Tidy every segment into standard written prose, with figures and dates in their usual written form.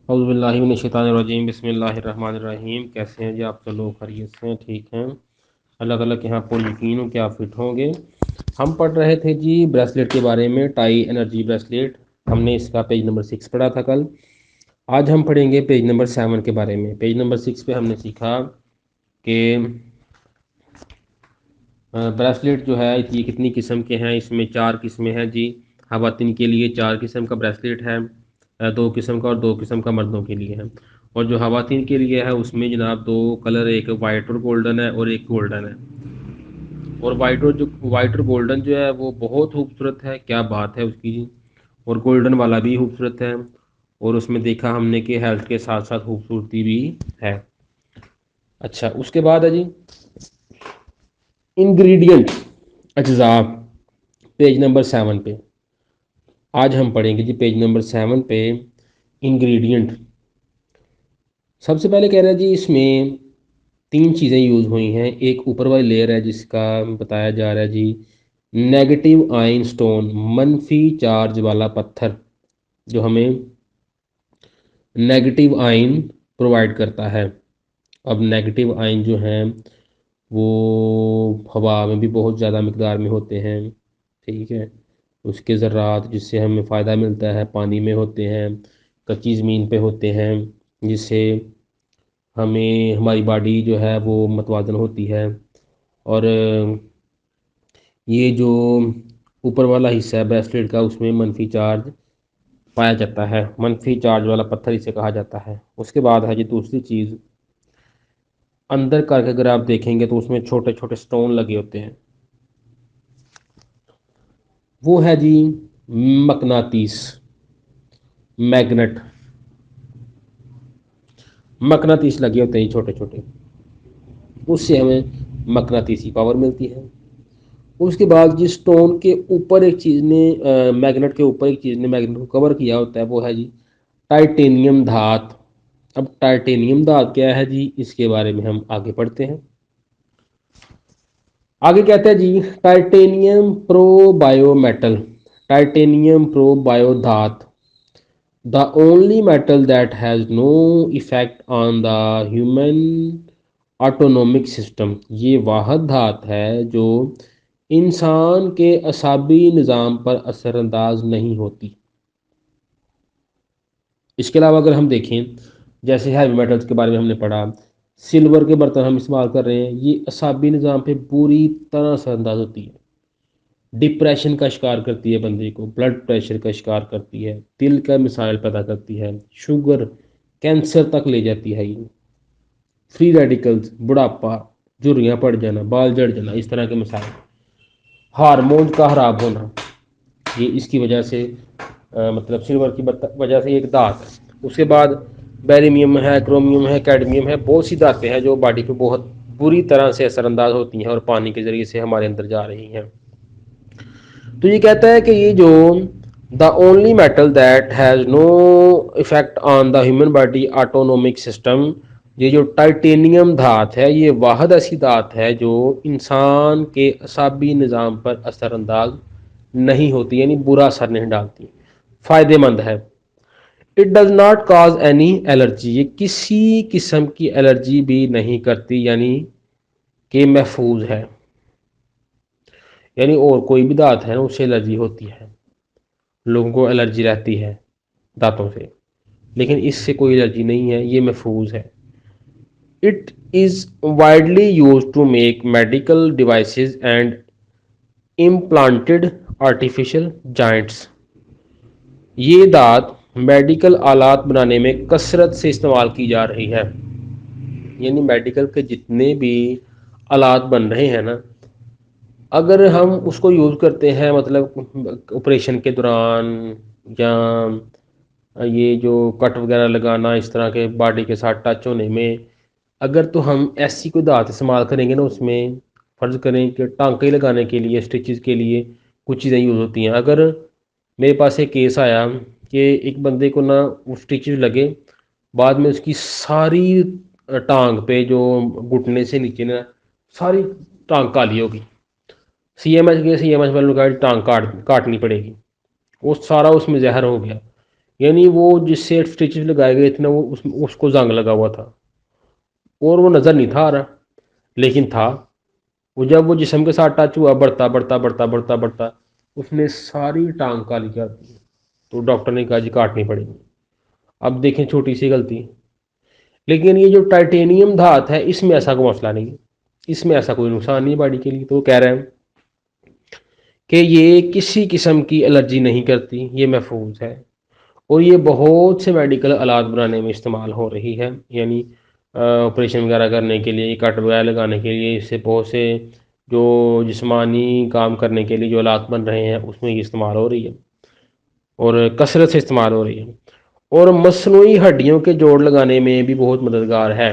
اعوذ باللہ من الشیطان الرجیم، بسم اللہ الرحمن الرحیم۔ کیسے ہیں جی آپ سب لوگ؟ خیریت سے ہیں؟ ٹھیک ہیں؟ اللہ تعالیٰ کے یہاں پر یقین ہو کہ آپ فٹ ہوں گے۔ ہم پڑھ رہے تھے جی بریسلیٹ کے بارے میں، ٹائی انرجی بریسلیٹ۔ ہم نے اس کا پیج نمبر 6 پڑھا تھا کل۔ آج ہم پڑھیں گے پیج نمبر 7 کے بارے میں۔ پیج نمبر 6 پہ ہم نے سیکھا کہ بریسلیٹ جو ہے یہ کتنی قسم کے ہیں۔ اس میں 4 قسمیں ہیں جی۔ خواتین کے لیے 4 قسم کا بریسلیٹ ہے، 2 قسم کا، اور 2 قسم کا مردوں کے لیے ہے۔ اور جو خواتین کے لیے ہے اس میں جناب 2 کلر، ایک وائٹ اور گولڈن ہے اور ایک گولڈن ہے۔ اور وائٹ اور گولڈن جو ہے وہ بہت خوبصورت ہے، کیا بات ہے اس کی جی۔ اور گولڈن والا بھی خوبصورت ہے، اور اس میں دیکھا ہم نے کہ ہیلتھ کے ساتھ ساتھ خوبصورتی بھی ہے۔ اچھا، اس کے بعد ہے جی انگریڈینٹ، اجزاء، پیج نمبر 7 پہ۔ آج ہم پڑھیں گے جی پیج نمبر 7 پہ انگریڈینٹ۔ سب سے پہلے کہہ رہا ہے جی اس میں 3 چیزیں یوز ہوئی ہیں۔ ایک اوپر والی لیئر ہے جس کا بتایا جا رہا ہے جی نیگیٹو آئن سٹون، منفی چارج والا پتھر جو ہمیں نیگیٹو آئن پرووائڈ کرتا ہے۔ اب نیگیٹو آئن جو ہیں وہ ہوا میں بھی بہت زیادہ مقدار میں ہوتے ہیں، ٹھیک ہے۔ اس کے ذرات جس سے ہمیں فائدہ ملتا ہے پانی میں ہوتے ہیں، کچی زمین پہ ہوتے ہیں، جس سے ہمیں ہماری باڈی جو ہے وہ متوازن ہوتی ہے۔ اور یہ جو اوپر والا حصہ ہے بریسلیٹ کا اس میں منفی چارج پایا جاتا ہے، منفی چارج والا پتھر اسے کہا جاتا ہے۔ اس کے بعد ہے جی دوسری چیز، اندر کر کے اگر آپ دیکھیں گے تو اس میں چھوٹے چھوٹے سٹون لگے ہوتے ہیں، وہ ہے جی مقناطیس، میگنٹ، مقناطیس لگے ہوتے ہیں چھوٹے چھوٹے، اس سے ہمیں مقناطیسی پاور ملتی ہے۔ اس کے بعد جس سٹون کے اوپر ایک چیز نے میگنٹ کے اوپر ایک چیز نے میگنٹ کو کور کیا ہوتا ہے وہ ہے جی ٹائٹینیم دھات۔ اب ٹائٹینیم دھات کیا ہے جی، اس کے بارے میں ہم آگے پڑھتے ہیں۔ آگے کہتے ہیں جی ٹائٹینیم پرو بایو میٹل، ٹائٹینیم پرو بایو دھات، the only metal that has no effect on the human autonomic system۔ یہ واحد دھات ہے جو انسان کے اعصابی نظام پر اثر انداز نہیں ہوتی۔ اس کے علاوہ اگر ہم دیکھیں جیسے ہیوی میٹلز کے بارے میں ہم نے پڑھا، سلور کے برتن ہم استعمال کر رہے ہیں، یہ اعصابی نظام پہ پوری طرح اثر انداز ہوتی ہے، ڈپریشن کا شکار کرتی ہے بندے کو، بلڈ پریشر کا شکار کرتی ہے، دل کا مسائل پیدا کرتی ہے، شوگر، کینسر تک لے جاتی ہے۔ یہ فری ریڈیکلز، بڑھاپا، جھریاں پڑ جانا، بال جڑ جانا، اس طرح کے مسائل، ہارمون کا خراب ہونا، یہ اس کی وجہ سے مطلب سلور کی وجہ سے ایک دھات ہے۔ اس کے بعد بیریمیم ہے، کرومیم ہے، کیڈمیم ہے، بہت سی دھاتیں ہیں جو باڈی پہ بہت بری طرح سے اثر انداز ہوتی ہیں اور پانی کے ذریعے سے ہمارے اندر جا رہی ہیں۔ تو یہ کہتا ہے کہ یہ جو the only metal that has no effect on the human body autonomic system, یہ جو ٹائٹینیم دھات ہے یہ واحد ایسی دھات ہے جو انسان کے اعصابی نظام پر اثر انداز نہیں ہوتی، یعنی برا اثر نہیں ڈالتی، فائدہ مند ہے۔ It does not cause any allergy, یہ کسی قسم کی الرجی بھی نہیں کرتی، یعنی کہ محفوظ ہے۔ یعنی اور کوئی بھی دانت ہے نا اس سے الرجی ہوتی ہے، لوگوں کو الرجی رہتی ہے دانتوں سے، لیکن اس سے کوئی الرجی نہیں ہے، یہ محفوظ ہے۔ It is widely used to make medical devices and implanted artificial joints, یہ دانت میڈیکل آلات بنانے میں کثرت سے استعمال کی جا رہی ہے۔ یعنی میڈیکل کے جتنے بھی آلات بن رہے ہیں نا، اگر ہم اس کو یوز کرتے ہیں مطلب آپریشن کے دوران، یا یہ جو کٹ وغیرہ لگانا اس طرح کے باڈی کے ساتھ ٹچ ہونے میں، اگر تو ہم ایسی کوئی دھات استعمال کریں گے نا، اس میں فرض کریں کہ ٹانکے لگانے کے لیے، سٹچز کے لیے کچھ چیزیں یوز ہوتی ہیں۔ اگر میرے پاس ایک کیس آیا کہ ایک بندے کو نا وہ سٹچز لگے، بعد میں اس کی ساری ٹانگ پہ جو گھٹنے سے نیچے نا ساری ٹانگ کالی ہوگی، سی ایم ایچ والوں کا ٹانگ کاٹنی پڑے گی، وہ سارا اس میں زہر ہو گیا۔ یعنی وہ جس سے اسٹیچز لگائے گئے تھے نا، وہ اس کو زنگ لگا ہوا تھا اور وہ نظر نہیں تھا آ رہا، لیکن تھا وہ۔ جب وہ جسم کے ساتھ ٹچ ہوا، بڑھتا بڑھتا بڑھتا بڑھتا بڑھتا، اس نے ساری ٹانگ کالی کر دی۔ تو ڈاکٹر نے کہا جی کاٹنی پڑے گی۔ اب دیکھیں چھوٹی سی غلطی، لیکن یہ جو ٹائٹینیم دھات ہے اس میں ایسا کوئی مسئلہ نہیں ہے، اس میں ایسا کوئی نقصان نہیں ہے باڈی کے لیے۔ تو وہ کہہ رہے ہیں کہ یہ کسی قسم کی الرجی نہیں کرتی، یہ محفوظ ہے، اور یہ بہت سے میڈیکل آلات بنانے میں استعمال ہو رہی ہے، یعنی آپریشن وغیرہ کرنے کے لیے، کٹ وغیرہ لگانے کے لیے، اس سے بہت سے جو جسمانی کام کرنے کے لیے جو آلات بن رہے ہیں اس میں یہ استعمال ہو رہی ہے، اور کثرت سے استعمال ہو رہی ہے، اور مصنوعی ہڈیوں کے جوڑ لگانے میں بھی بہت مددگار ہے۔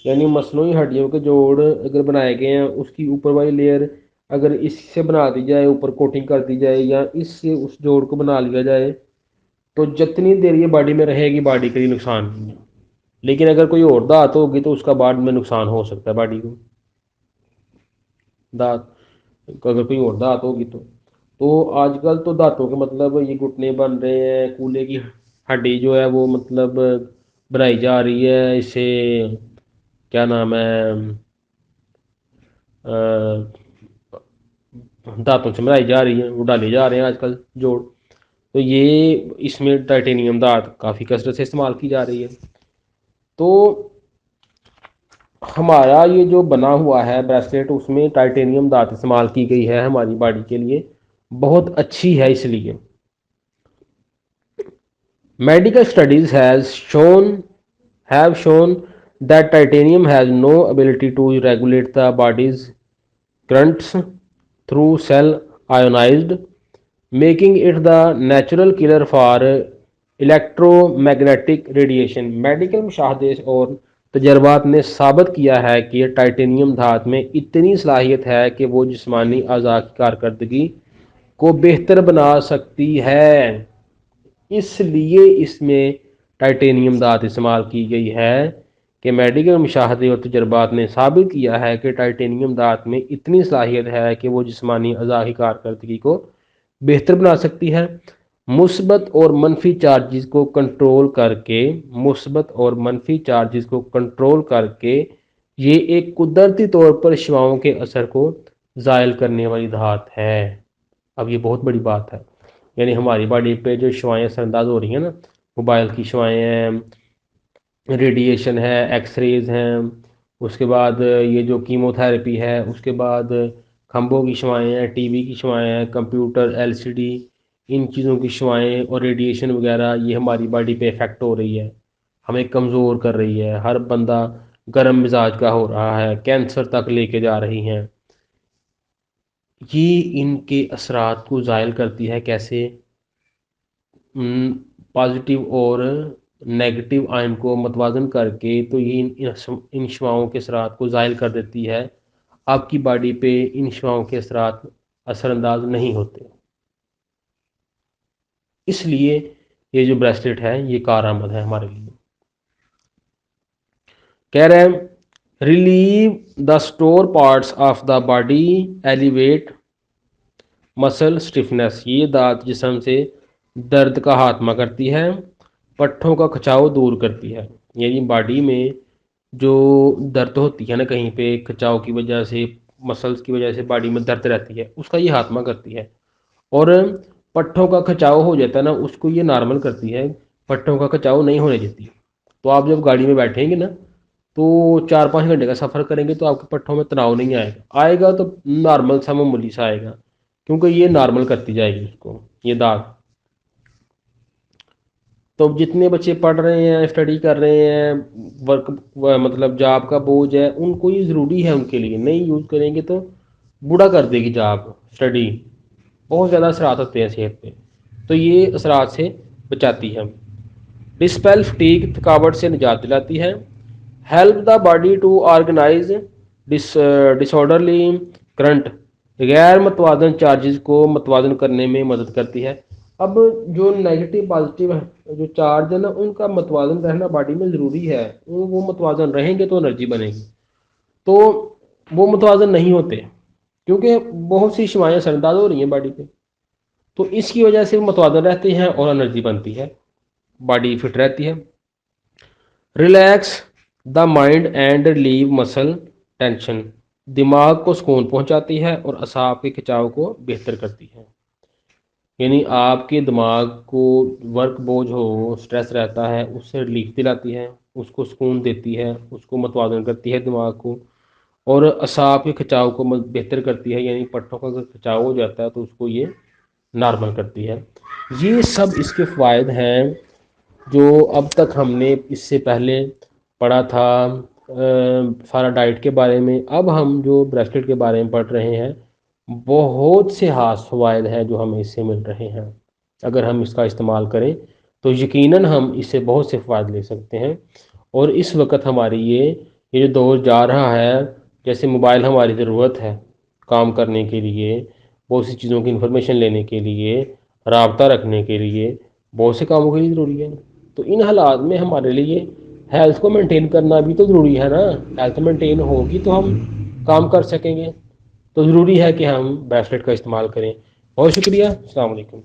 یعنی مصنوعی ہڈیوں کے جوڑ اگر بنائے گئے ہیں، اس کی اوپر والی لیئر اگر اس سے بنا دی جائے، اوپر کوٹنگ کر دی جائے، یا اس سے اس جوڑ کو بنا لیا جائے، تو جتنی دیر یہ باڈی میں رہے گی باڈی کے لیے نقصان نہیں ہے۔ لیکن اگر کوئی اور دھات ہوگی تو اس کا بعد میں نقصان ہو سکتا ہے باڈی کو، دانت اگر کوئی اور دھات ہوگی تو آج کل تو دھاتوں کے مطلب یہ گھٹنے بن رہے ہیں، کولے کی ہڈی جو ہے وہ مطلب بنائی جا رہی ہے، اسے کیا نام ہے، دھاتوں سے بنائی جا رہی ہے، وہ ڈالے جا رہے ہیں آج کل جوڑ۔ تو یہ اس میں ٹائٹینیم دھات کافی کثرت سے استعمال کی جا رہی ہے۔ تو ہمارا یہ جو بنا ہوا ہے بریسلیٹ، اس میں ٹائٹینیم دھات استعمال کی گئی ہے ہماری باڈی کے لیے، بہت اچھی ہے۔ اس لیے medical studies have shown that titanium has no ability to regulate the body's currents through cell ionized, making it the natural killer for electromagnetic radiation۔ Medical مشاہدے اور تجربات نے ثابت کیا ہے کہ ٹائٹینیم دھات میں اتنی صلاحیت ہے کہ وہ جسمانی اعضاء کی کارکردگی کو بہتر بنا سکتی ہے، اس لیے اس میں ٹائٹینیم دھات استعمال کی گئی ہے کہ میڈیکل مشاہدے اور تجربات نے ثابت کیا ہے کہ ٹائٹینیم دھات میں اتنی صلاحیت ہے کہ وہ جسمانی اعضاء کی کارکردگی کو بہتر بنا سکتی ہے، مثبت اور منفی چارجز کو کنٹرول کر کے یہ ایک قدرتی طور پر شعاؤں کے اثر کو زائل کرنے والی دھات ہے۔ اب یہ بہت بڑی بات ہے، یعنی ہماری باڈی پہ جو شعائیں اثر انداز ہو رہی ہیں نا، موبائل کی شعائیں ہیں، ریڈیشن ہے، ایکس ریز ہیں، اس کے بعد یہ جو کیمو تھراپی ہے، اس کے بعد کھمبوں کی شعائیں ہیں، ٹی وی کی شعائیں ہیں، کمپیوٹر، ایل سی ڈی، ان چیزوں کی شعائیں اور ریڈیشن وغیرہ یہ ہماری باڈی پہ افیکٹ ہو رہی ہے، ہمیں کمزور کر رہی ہے، ہر بندہ گرم مزاج کا ہو رہا ہے، کینسر تک لے کے جا رہی ہیں۔ یہ ان کے اثرات کو زائل کرتی ہے کیسے؟ پازیٹیو اور نیگیٹو آئن کو متوازن کر کے، تو یہ ان شعاؤں کے اثرات کو زائل کر دیتی ہے۔ آپ کی باڈی پہ ان شعاؤں کے اثرات اثر انداز نہیں ہوتے، اس لیے یہ جو بریسلیٹ ہے یہ کارآمد ہے ہمارے لیے۔ کہہ رہے ہیں relieve the sore parts of the body, elevate muscle stiffness. یہ دھات جسم سے درد کا خاتمہ کرتی ہے، پٹھوں کا کھچاؤ دور کرتی ہے۔ یعنی باڈی میں جو درد ہوتی ہے نا کہیں پہ، کھچاؤ کی وجہ سے، مسلس کی وجہ سے باڈی میں درد رہتی ہے، اس کا یہ خاتمہ کرتی ہے۔ اور پٹھوں کا کھچاؤ ہو جاتا ہے نا، اس کو یہ نارمل کرتی ہے، پٹھوں کا کھچاؤ نہیں ہونے دیتی۔ تو آپ جب گاڑی میں بیٹھیں گے نا تو 4-5 گھنٹے کا سفر کریں گے تو آپ کے پٹھوں میں تناؤ نہیں آئے گا تو نارمل سا معمولی سا آئے گا، کیونکہ یہ نارمل کرتی جائے گی اس کو، یہ داغ۔ تو جتنے بچے پڑھ رہے ہیں، اسٹڈی کر رہے ہیں، ورک مطلب جاب کا بوجھ ہے، ان کو یہ ضروری ہے، ان کے لیے نہیں یوز کریں گے تو بوڑھا کر دے گی جاب، اسٹڈی، بہت زیادہ اثرات ہوتے ہیں صحت پہ، تو یہ اثرات سے بچاتی ہے۔ ڈسپیل فٹیگ، تھکاوٹ سے نجات دلاتی ہے۔ Help the body to organize disorderly current, غیر متوازن چارجز کو متوازن کرنے میں مدد کرتی ہے۔ اب جو نیگیٹو پازیٹیو جو چارج ہے نا، ان کا متوازن رہنا باڈی میں ضروری ہے، وہ متوازن رہیں گے تو انرجی بنے گی، تو وہ متوازن نہیں ہوتے کیونکہ بہت سی شعائیں اثر انداز ہو رہی ہیں باڈی پہ۔ تو اس کی وجہ سے متوازن رہتے ہیں اور انرجی بنتی ہے، باڈی فٹ رہتی ہے۔ Relax the mind and relieve muscle tension, دماغ کو سکون پہنچاتی ہے اور اعصاب کے کھچاؤ کو بہتر کرتی ہے۔ یعنی آپ کے دماغ کو ورک بوجھ ہو، سٹریس رہتا ہے، اس سے ریلیف دلاتی ہے، اس کو سکون دیتی ہے، اس کو متوازن کرتی ہے دماغ کو، اور اعصاب کے کھچاؤ کو بہتر کرتی ہے، یعنی پٹھوں کا اگر کھچاؤ ہو جاتا ہے تو اس کو یہ نارمل کرتی ہے۔ یہ سب اس کے فوائد ہیں جو اب تک ہم نے اس سے پہلے پڑھا تھا سارا ڈائٹ کے بارے میں۔ اب ہم جو بریسلیٹ کے بارے میں پڑھ رہے ہیں، بہت سے خاص فوائد ہیں جو ہمیں اس سے مل رہے ہیں۔ اگر ہم اس کا استعمال کریں تو یقیناً ہم اس سے بہت سے فوائد لے سکتے ہیں۔ اور اس وقت ہماری یہ جو دور جا رہا ہے، جیسے موبائل ہماری ضرورت ہے کام کرنے کے لیے، بہت سی چیزوں کی انفارمیشن لینے کے لیے، رابطہ رکھنے کے لیے، بہت سے کاموں کے لیے ضروری ہے۔ تو ان حالات میں ہمارے لیے ہیلتھ کو مینٹین کرنا بھی تو ضروری ہے نا۔ ہیلتھ مینٹین ہوگی تو ہم کام کر سکیں گے، تو ضروری ہے کہ ہم بریسلیٹ کا استعمال کریں۔ بہت شکریہ، السلام علیکم۔